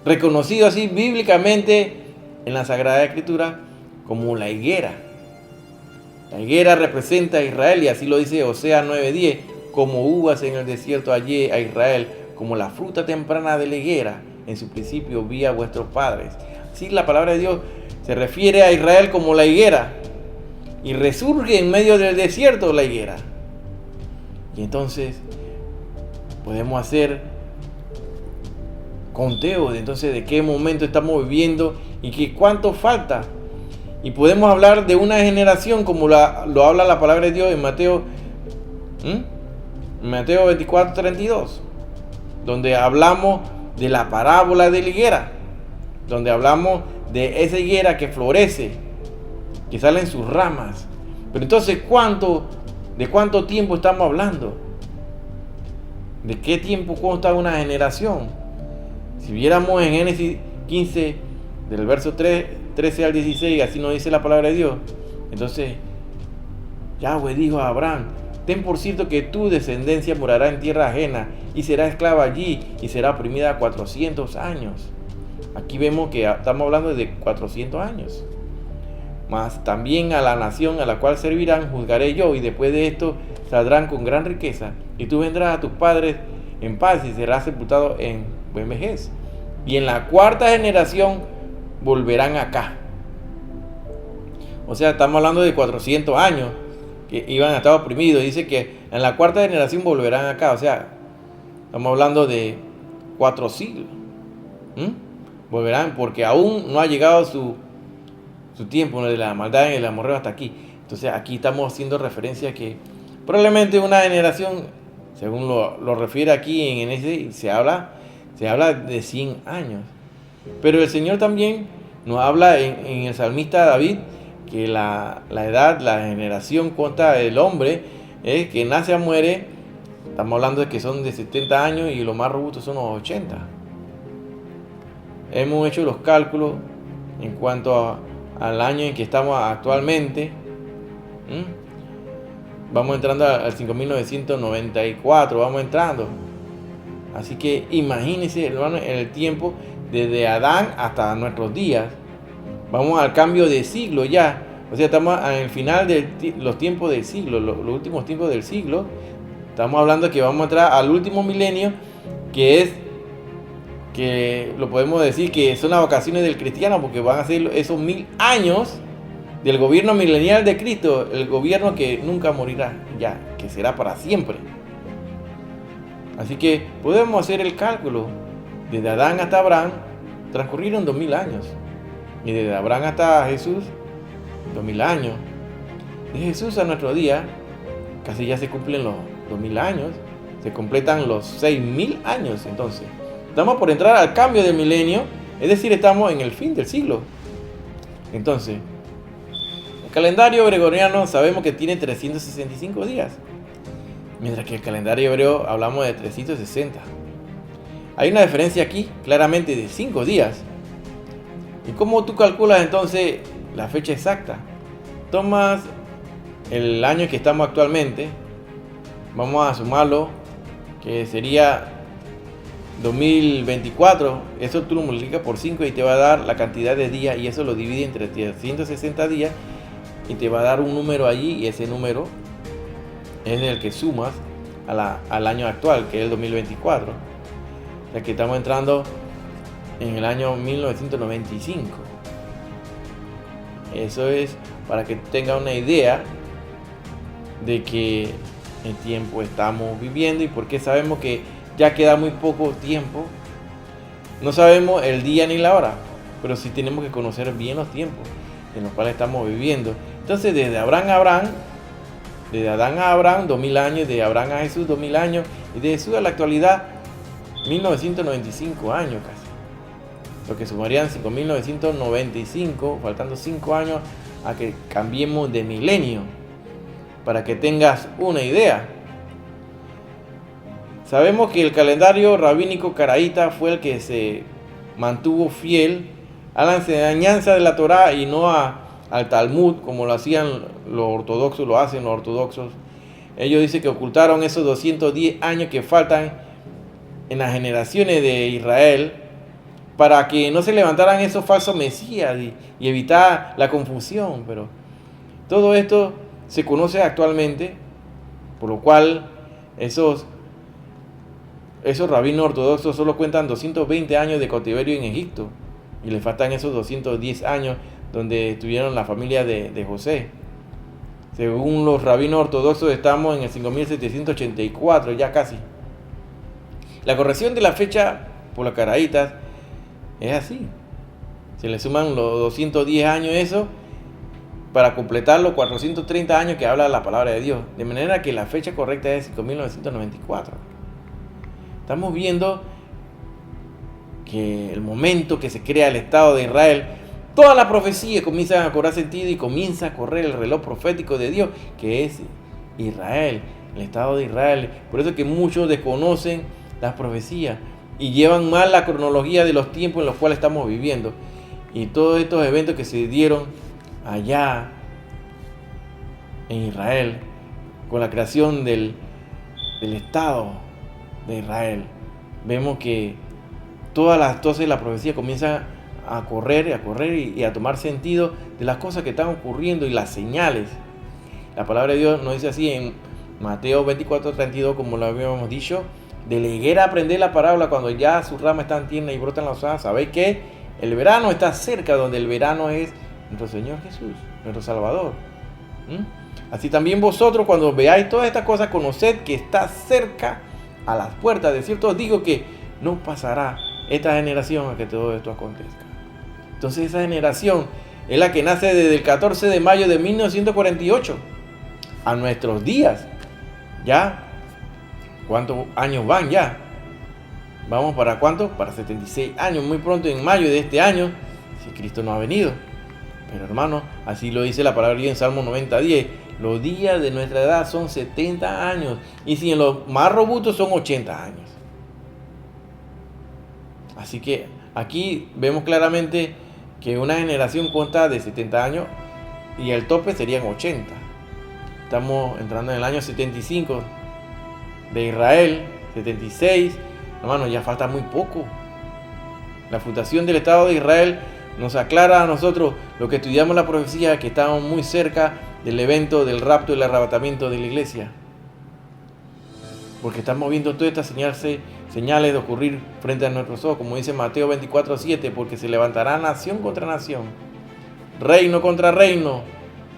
S1: reconocido así bíblicamente en la Sagrada Escritura como la higuera. La higuera representa a Israel, y así lo dice Oseas 9:10, como uvas en el desierto hallé a Israel, como la fruta temprana de la higuera, en su principio vi a vuestros padres. Así la palabra de Dios se refiere a Israel como la higuera, y resurge en medio del desierto la higuera. Y entonces podemos hacer conteo de entonces de qué momento estamos viviendo y que cuánto falta. Y podemos hablar de una generación como lo habla la palabra de Dios en Mateo 24:32, donde hablamos de la parábola de la higuera, donde hablamos de esa higuera que florece, que salen sus ramas. Pero entonces, ¿de cuánto tiempo estamos hablando? ¿De qué tiempo consta una generación? Si viéramos en Génesis 15, del verso 13 al 16, así nos dice la palabra de Dios. Entonces, Yahweh dijo a Abraham: ten por cierto que tu descendencia morará en tierra ajena y será esclava allí y será oprimida 400 años. Aquí vemos que estamos hablando de 400 años. Mas también a la nación a la cual servirán juzgaré yo, y después de esto saldrán con gran riqueza, y tú vendrás a tus padres en paz y serás sepultado en buen vejez. Y en la cuarta generación volverán acá. O sea, estamos hablando de 400 años que iban a estar oprimidos. Dice que en la cuarta generación volverán acá. O sea, estamos hablando de 4 siglos. Volverán porque aún no ha llegado su tiempo de la maldad y el amorreo hasta aquí. Entonces aquí estamos haciendo referencia a que probablemente una generación, según lo refiere aquí en ese, se habla de 100 años. Pero el Señor también nos habla en el salmista David que la edad, la generación consta del hombre que nace a muere. Estamos hablando de que son de 70 años y los más robustos son los 80. Hemos hecho los cálculos en cuanto al año en que estamos actualmente. Vamos entrando al 5994, vamos entrando. Así que imagínense, hermano, el tiempo desde Adán hasta nuestros días. Vamos al cambio de siglo ya. O sea, estamos en el final de los tiempos del siglo, los últimos tiempos del siglo. Estamos hablando que vamos a entrar al último milenio, que lo podemos decir que son las vacaciones del cristiano, porque van a ser esos 1000 años del gobierno milenial de Cristo, el gobierno que nunca morirá ya, que será para siempre. Así que podemos hacer el cálculo. Desde Adán hasta Abraham transcurrieron 2000 años. Y desde Abraham hasta Jesús, 2000 años. De Jesús a nuestro día, casi ya se cumplen los 2000 años. Se completan los 6000 años. Entonces, estamos por entrar al cambio del milenio. Es decir, estamos en el fin del siglo. Entonces, el calendario gregoriano sabemos que tiene 365 días. Mientras que el calendario hebreo hablamos de 360. Hay una diferencia aquí, claramente, de 5 días. ¿Y cómo tú calculas entonces la fecha exacta? Tomas el año que estamos actualmente, vamos a sumarlo, que sería 2024, eso tú lo multiplicas por 5 y te va a dar la cantidad de días, y eso lo divide entre 360 días y te va a dar un número allí, y ese número es el que sumas al año actual, que es el 2024. O sea que estamos entrando en el año 1995. Eso es para que tenga una idea de que el tiempo estamos viviendo y porque sabemos que ya queda muy poco tiempo. No sabemos el día ni la hora, pero sí tenemos que conocer bien los tiempos en los cuales estamos viviendo. Entonces, desde Adán a Abraham, 2000 años, de Abraham a Jesús, 2000 años, y de Jesús a la actualidad, 1995 años casi. Lo que sumarían 5995, faltando 5 años a que cambiemos de milenio, para que tengas una idea. Sabemos que el calendario rabínico caraíta fue el que se mantuvo fiel a la enseñanza de la Torá y no al Talmud, como lo hacían los ortodoxos, lo hacen los ortodoxos. Ellos dicen que ocultaron esos 210 años que faltan en las generaciones de Israel para que no se levantaran esos falsos mesías y evitar la confusión. Pero todo esto se conoce actualmente, por lo cual esos rabinos ortodoxos solo cuentan 220 años de cautiverio en Egipto y le faltan esos 210 años donde estuvieron la familia de José. Según los rabinos ortodoxos estamos en el 5784, ya casi. La corrección de la fecha por los caraítas es así. Se le suman los 210 años eso para completar los 430 años que habla la palabra de Dios. De manera que la fecha correcta es 5994. Estamos viendo que el momento que se crea el Estado de Israel toda la profecía comienza a cobrar sentido y comienza a correr el reloj profético de Dios, que es Israel, el Estado de Israel. Por eso es que muchos desconocen las profecías y llevan mal la cronología de los tiempos en los cuales estamos viviendo. Y todos estos eventos que se dieron allá en Israel, con la creación del Estado de Israel, vemos que entonces la profecía comienza a correr y a tomar sentido de las cosas que están ocurriendo y las señales. La palabra de Dios nos dice así en Mateo 24:32, como lo habíamos dicho: de la higuera aprended la parábola cuando ya sus ramas están tiernas y brotan las hojas. Sabéis que el verano está cerca, donde el verano es nuestro Señor Jesús, nuestro Salvador. Así también vosotros, cuando veáis todas estas cosas, conoced que está cerca a las puertas. De cierto os digo que no pasará esta generación a que todo esto acontezca. Entonces esa generación es la que nace desde el 14 de mayo de 1948 a nuestros días. ¿Ya? ¿Cuántos años van ya? ¿Vamos para cuánto? Para 76 años, muy pronto en mayo de este año, si Cristo no ha venido. Pero hermano, así lo dice la palabra en Salmo 90:10. Los días de nuestra edad son 70 años. Y si en los más robustos son 80 años. Así que aquí vemos claramente que una generación consta de 70 años y el tope serían 80. Estamos entrando en el año 75 de Israel, 76. Hermano, ya falta muy poco. La fundación del Estado de Israel nos aclara a nosotros, lo que estudiamos la profecía, que estamos muy cerca del evento del rapto y el arrebatamiento de la iglesia. Porque estamos viendo todas estas señales de ocurrir frente a nuestros ojos, como dice Mateo 24:7, porque se levantará nación contra nación, reino contra reino,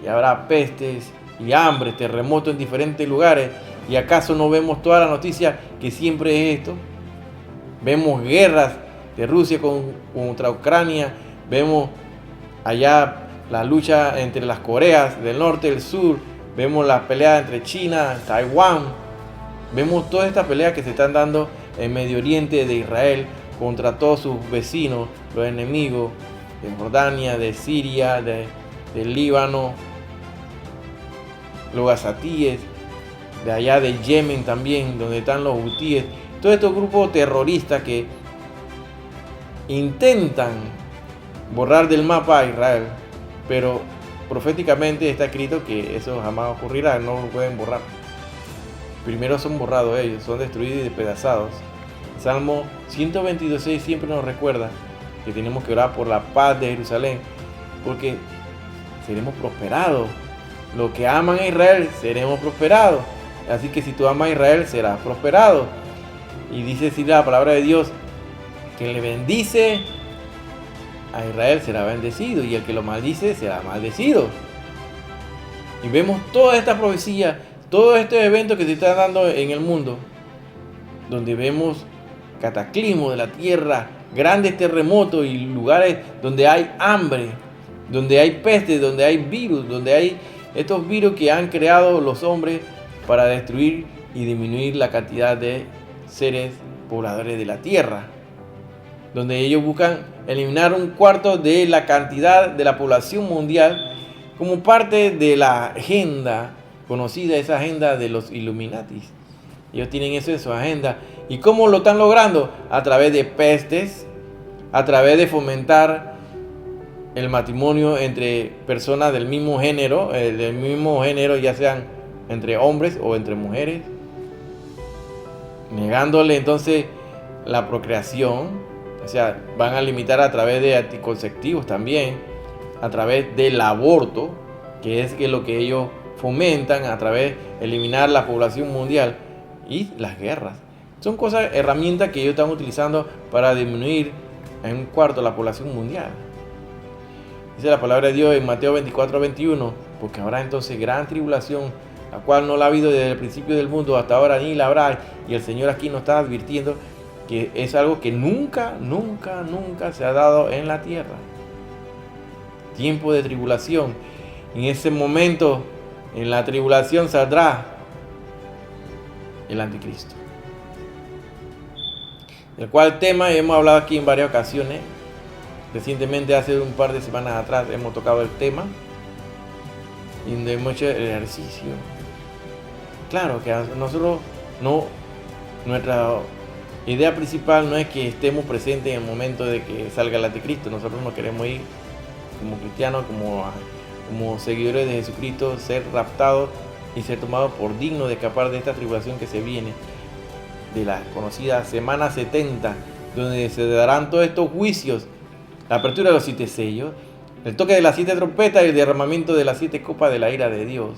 S1: y habrá pestes y hambre, terremotos en diferentes lugares. ¿Y acaso no vemos toda la noticia que siempre es esto? Vemos guerras de Rusia contra Ucrania, vemos allá la lucha entre las Coreas del norte y del sur, vemos la pelea entre China y Taiwán, vemos todas estas peleas que se están dando en Medio Oriente de Israel contra todos sus vecinos, los enemigos de Jordania, de Siria, del Líbano, los gazatíes, de allá de Yemen también, donde están los hutíes, todos estos grupos terroristas que intentan borrar del mapa a Israel, pero proféticamente está escrito que eso jamás ocurrirá, no lo pueden borrar. Primero son borrados ellos, son destruidos y despedazados. Salmo 122:6 siempre nos recuerda que tenemos que orar por la paz de Jerusalén, porque seremos prosperados. Los que aman a Israel seremos prosperados. Así que si tú amas a Israel, serás prosperado. Y dice así la palabra de Dios: que le bendice a Israel será bendecido, y el que lo maldice será maldecido. Y vemos toda esta profecía, todos estos eventos que se están dando en el mundo, donde vemos cataclismos de la tierra, grandes terremotos y lugares donde hay hambre, donde hay peste, donde hay virus, donde hay estos virus que han creado los hombres para destruir y disminuir la cantidad de seres pobladores de la tierra, donde ellos buscan eliminar 1/4 de la cantidad de la población mundial como parte de la agenda conocida, esa agenda de los Illuminatis. Ellos tienen eso en su agenda. ¿Y cómo lo están logrando? A través de pestes, a través de fomentar el matrimonio entre personas del mismo género, ya sean entre hombres o entre mujeres, negándole entonces la procreación. O sea, van a limitar a través de anticonceptivos también, a través del aborto, que es lo que ellos fomentan, a través de eliminar la población mundial, y las guerras. Son cosas, herramientas que ellos están utilizando para disminuir en 1/4 la población mundial. Dice la palabra de Dios en Mateo 24:21, porque habrá entonces gran tribulación, la cual no la ha habido desde el principio del mundo hasta ahora, ni la habrá. Y el Señor aquí nos está advirtiendo que es algo que nunca se ha dado en la tierra. Tiempo de tribulación. En ese momento, en la tribulación saldrá el anticristo, del cual tema hemos hablado aquí en varias ocasiones, recientemente, hace un par de semanas atrás, hemos tocado el tema y donde hemos hecho el ejercicio. Claro que a nosotros nuestra idea principal no es que estemos presentes en el momento de que salga el anticristo. Nosotros no queremos ir como cristianos, como seguidores de Jesucristo, ser raptados y ser tomados por dignos de escapar de esta tribulación que se viene, de la conocida semana 70, donde se darán todos estos juicios, la apertura de los 7 sellos, el toque de las 7 trompetas y el derramamiento de las 7 copas de la ira de Dios.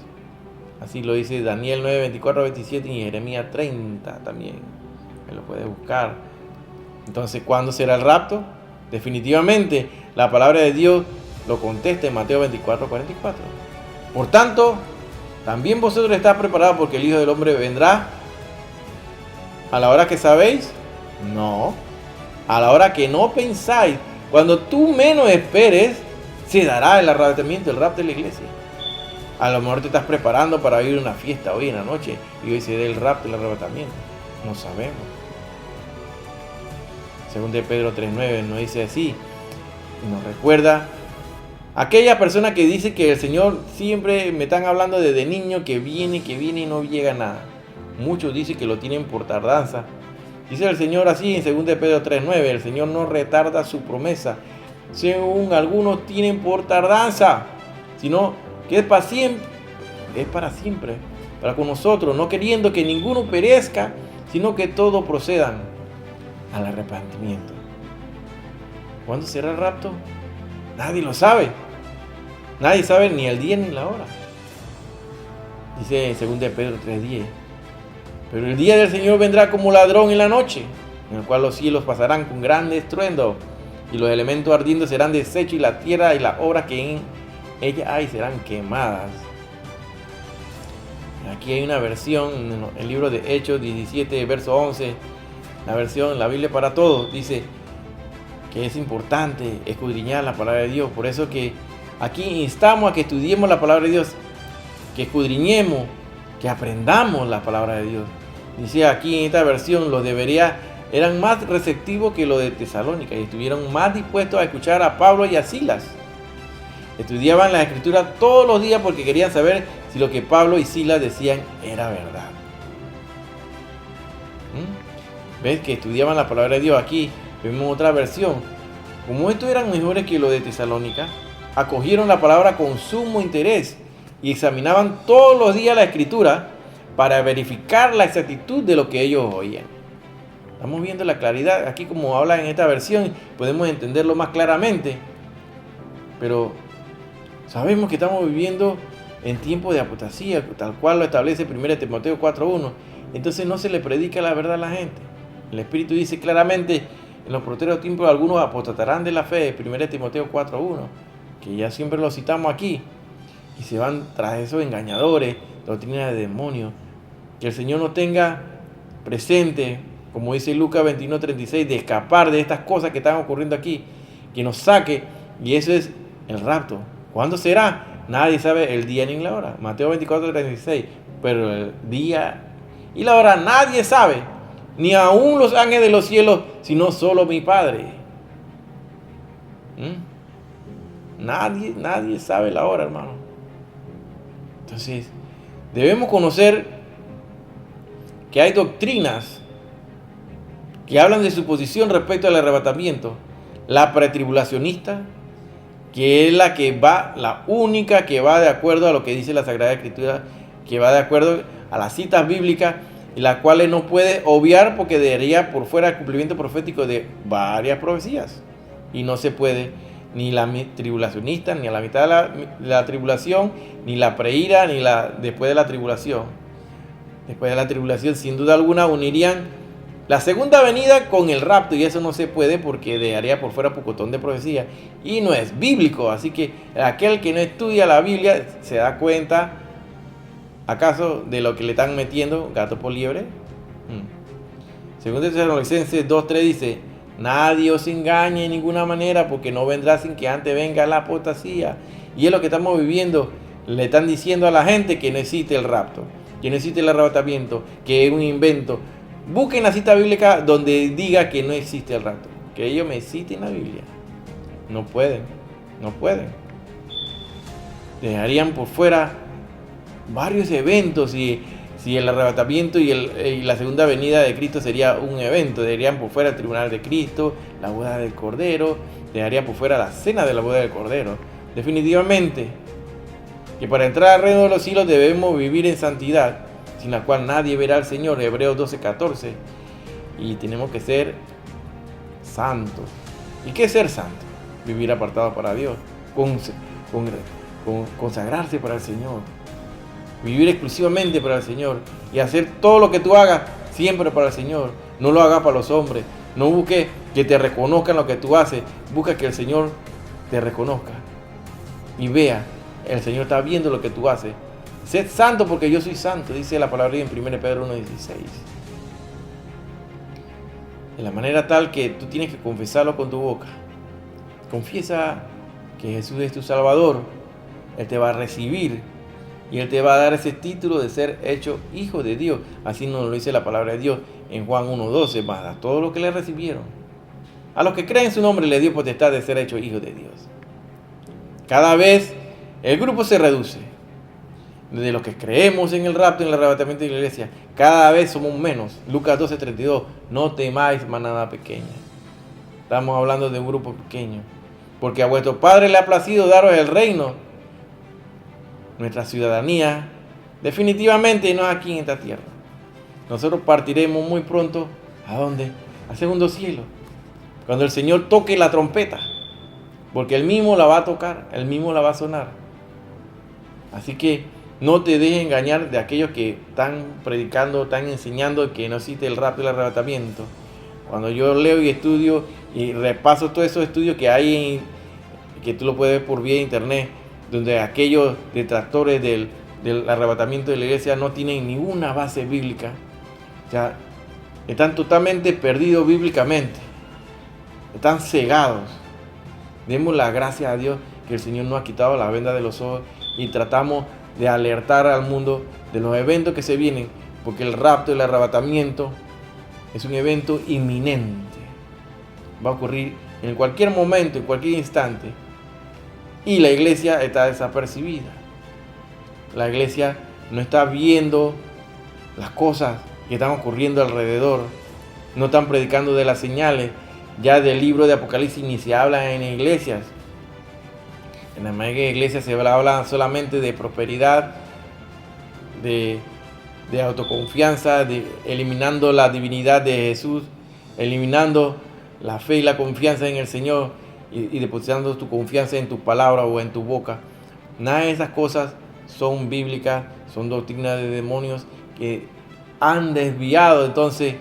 S1: Así lo dice Daniel 9, 24, 27 y Jeremías 30 también. Me lo puedes buscar. Entonces, ¿cuándo será el rapto? Definitivamente, la palabra de Dios lo contesta en Mateo 24, 44. Por tanto, también vosotros estáis preparados porque el Hijo del Hombre vendrá a la hora que sabéis. No, a la hora que no pensáis. Cuando tú menos esperes, se dará el arrebatamiento, el rapto de la iglesia. A lo mejor te estás preparando para ir a una fiesta hoy en la noche y hoy se dé el rapto, el arrebatamiento. No sabemos. Según de Pedro 3:9 nos dice así y nos recuerda aquella persona que dice que el Señor siempre me están hablando desde niño que viene y no llega nada. Muchos dicen que lo tienen por tardanza. Dice el Señor así en 2 de Pedro 3:9, el Señor no retarda su promesa, según algunos tienen por tardanza, sino que es para siempre, para con nosotros, no queriendo que ninguno perezca, sino que todos procedan al arrepentimiento. ¿Cuándo será el rapto? Nadie lo sabe. Nadie sabe ni el día ni la hora. Dice en 2 de Pedro 3:10, pero el día del Señor vendrá como ladrón en la noche, en el cual los cielos pasarán con grande estruendo, y los elementos ardiendo serán deshechos, y la tierra y las obras que en ella hay serán quemadas. Aquí hay una versión en el libro de Hechos 17, verso 11, la versión, la Biblia para todos, dice que es importante escudriñar la palabra de Dios. Por eso que aquí instamos a que estudiemos la palabra de Dios, que escudriñemos, que aprendamos la palabra de Dios. Dice aquí en esta versión, los de Berea eran más receptivos que los de Tesalónica y estuvieron más dispuestos a escuchar a Pablo y a Silas. Estudiaban las escrituras todos los días porque querían saber si lo que Pablo y Silas decían era verdad. ¿Ves que estudiaban la palabra de Dios? Aquí vemos otra versión. Como estos eran mejores que los de Tesalónica, acogieron la palabra con sumo interés y examinaban todos los días la escritura para verificar la exactitud de lo que ellos oían. Estamos viendo la claridad. Aquí como habla en esta versión, podemos entenderlo más claramente. Pero sabemos que estamos viviendo en tiempos de apostasía, tal cual lo establece 1 Timoteo 4:1. Entonces no se le predica la verdad a la gente. El Espíritu dice claramente, en los postreros tiempos algunos apostatarán de la fe, 1 Timoteo 4:1, que ya siempre lo citamos aquí, y se van tras esos engañadores, doctrina de demonios. Que el Señor nos tenga presente, como dice Lucas 21:36, de escapar de estas cosas que están ocurriendo aquí, que nos saque, y eso es el rapto. ¿Cuándo será? Nadie sabe el día ni la hora. Mateo 24:36, pero el día y la hora nadie sabe, ni aun los ángeles de los cielos, sino solo mi Padre. Nadie sabe la hora, hermano. Entonces, debemos conocer que hay doctrinas que hablan de su posición respecto al arrebatamiento. La pretribulacionista, que es la única que va de acuerdo a lo que dice la Sagrada Escritura, que va de acuerdo a las citas bíblicas, y las cuales no puede obviar porque debería por fuera el cumplimiento profético de varias profecías. Y no se puede ni la tribulacionista, ni a la mitad de la tribulación, ni la preira, ni la después de la tribulación. Después de la tribulación, sin duda alguna, unirían la segunda venida con el rapto, y eso no se puede porque dejaría por fuera pocotón de profecía y no es bíblico. Así que aquel que no estudia la Biblia se da cuenta, ¿acaso de lo que le están metiendo gato por liebre? Según Tesalonicenses 2:3 dice, nadie os engañe de ninguna manera, porque no vendrá sin que antes venga la apostasía. Y es lo que estamos viviendo. Le están diciendo a la gente que no existe el rapto, que no existe el arrebatamiento, que es un invento. Busquen la cita bíblica donde diga que no existe el rapto. Que ellos me citen la Biblia. No pueden. Dejarían por fuera varios eventos y si el arrebatamiento y la segunda venida de Cristo sería un evento. Dejarían por fuera el tribunal de Cristo, la boda del Cordero, dejarían por fuera la cena de la boda del Cordero. Definitivamente que para entrar al reino de los cielos debemos vivir en santidad, sin la cual nadie verá al Señor, Hebreos 12:14. Y tenemos que ser santos. ¿Y qué es ser santo? Vivir apartado para Dios, consagrarse para el Señor, vivir exclusivamente para el Señor y hacer todo lo que tú hagas siempre para el Señor. No lo hagas para los hombres, no busques que te reconozcan lo que tú haces, busca que el Señor te reconozca y vea, el Señor está viendo lo que tú haces. Sed santo porque yo soy santo, dice la palabra en 1 Pedro 1:16. De la manera tal que tú tienes que confesarlo con tu boca. Confiesa que Jesús es tu Salvador. Él te va a recibir y Él te va a dar ese título de ser hecho hijo de Dios. Así nos lo dice la palabra de Dios en Juan 1:12. Más a todos los que le recibieron, a los que creen en su nombre, le dio potestad de ser hecho hijo de Dios. Cada vez el grupo se reduce. De los que creemos en el rapto, en el arrebatamiento de la iglesia, cada vez somos menos. Lucas 12:32. No temáis, manada pequeña. Estamos hablando de un grupo pequeño. Porque a vuestro Padre le ha placido daros el reino. Nuestra ciudadanía definitivamente no es aquí en esta tierra. Nosotros partiremos muy pronto. ¿A dónde? Al segundo cielo. Cuando el Señor toque la trompeta. Porque Él mismo la va a tocar. Él mismo la va a sonar. Así que no te dejes engañar de aquellos que están predicando, están enseñando que no existe el rapto y el arrebatamiento. Cuando yo leo y estudio y repaso todos esos estudios que hay, que tú lo puedes ver por vía de internet, donde aquellos detractores del arrebatamiento de la iglesia no tienen ninguna base bíblica. O sea, están totalmente perdidos bíblicamente. Están cegados. Demos la gracia a Dios que el Señor nos ha quitado la venda de los ojos y tratamos de alertar al mundo de los eventos que se vienen, porque el rapto y el arrebatamiento es un evento inminente. Va a ocurrir en cualquier momento, en cualquier instante. Y la iglesia está desapercibida. La iglesia no está viendo las cosas que están ocurriendo alrededor. No están predicando de las señales. Ya del libro de Apocalipsis ni se habla en iglesias. En la mayoría de iglesias se habla solamente de prosperidad, de autoconfianza, de eliminando la divinidad de Jesús, eliminando la fe y la confianza en el Señor y depositando tu confianza en tu palabra o en tu boca. Nada de esas cosas son bíblicas, son doctrinas de demonios que han desviado entonces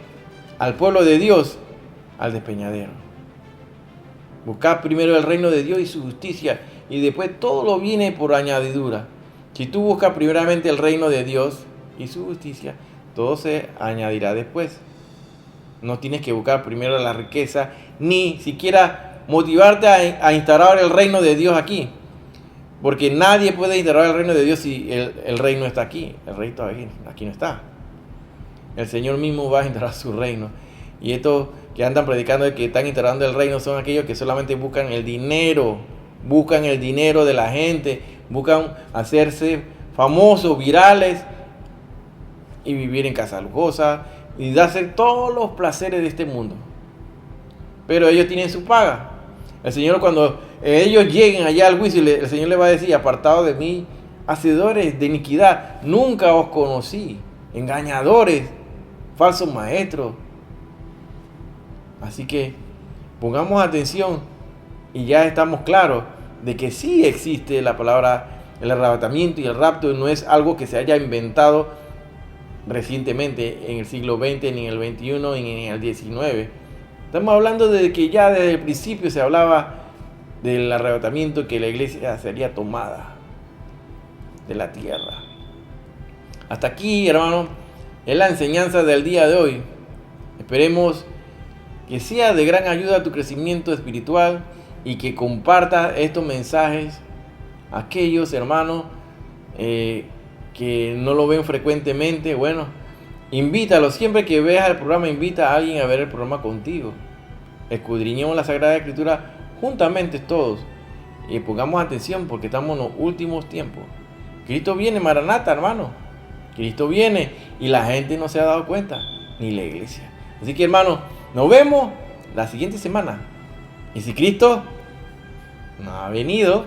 S1: al pueblo de Dios al despeñadero. Buscad primero el reino de Dios y su justicia, y después todo lo viene por añadidura. Si tú buscas primeramente el reino de Dios y su justicia, todo se añadirá después. No tienes que buscar primero la riqueza, ni siquiera motivarte a instaurar el reino de Dios aquí. Porque nadie puede instaurar el reino de Dios si el reino está aquí. El reino aquí no está. El Señor mismo va a instaurar su reino. Y estos que andan predicando de que están instaurando el reino son aquellos que solamente buscan el dinero. Buscan el dinero de la gente. Buscan hacerse famosos, virales. Y vivir en casa lujosa. Y darse todos los placeres de este mundo. Pero ellos tienen su paga. El Señor, cuando ellos lleguen allá al juicio, el Señor les va a decir: apartados de mí, hacedores de iniquidad, nunca os conocí, engañadores, falsos maestros. Así que pongamos atención y ya estamos claros de que sí existe la palabra, el arrebatamiento y el rapto. No es algo que se haya inventado recientemente en el siglo XX, ni en el XXI, ni en el XIX. Estamos hablando de que ya desde el principio se hablaba del arrebatamiento, que la iglesia sería tomada de la tierra. Hasta aquí, hermano, es la enseñanza del día de hoy. Esperemos que sea de gran ayuda a tu crecimiento espiritual y que compartas estos mensajes a aquellos hermanos que no lo ven frecuentemente. Bueno, invítalo. Siempre que veas el programa, invita a alguien a ver el programa contigo. Escudriñemos la Sagrada Escritura juntamente todos, y pongamos atención porque estamos en los últimos tiempos. Cristo viene, Maranata, hermano. Cristo viene y la gente no se ha dado cuenta, ni la iglesia. Así que, hermano, nos vemos la siguiente semana. Y si Cristo no ha venido,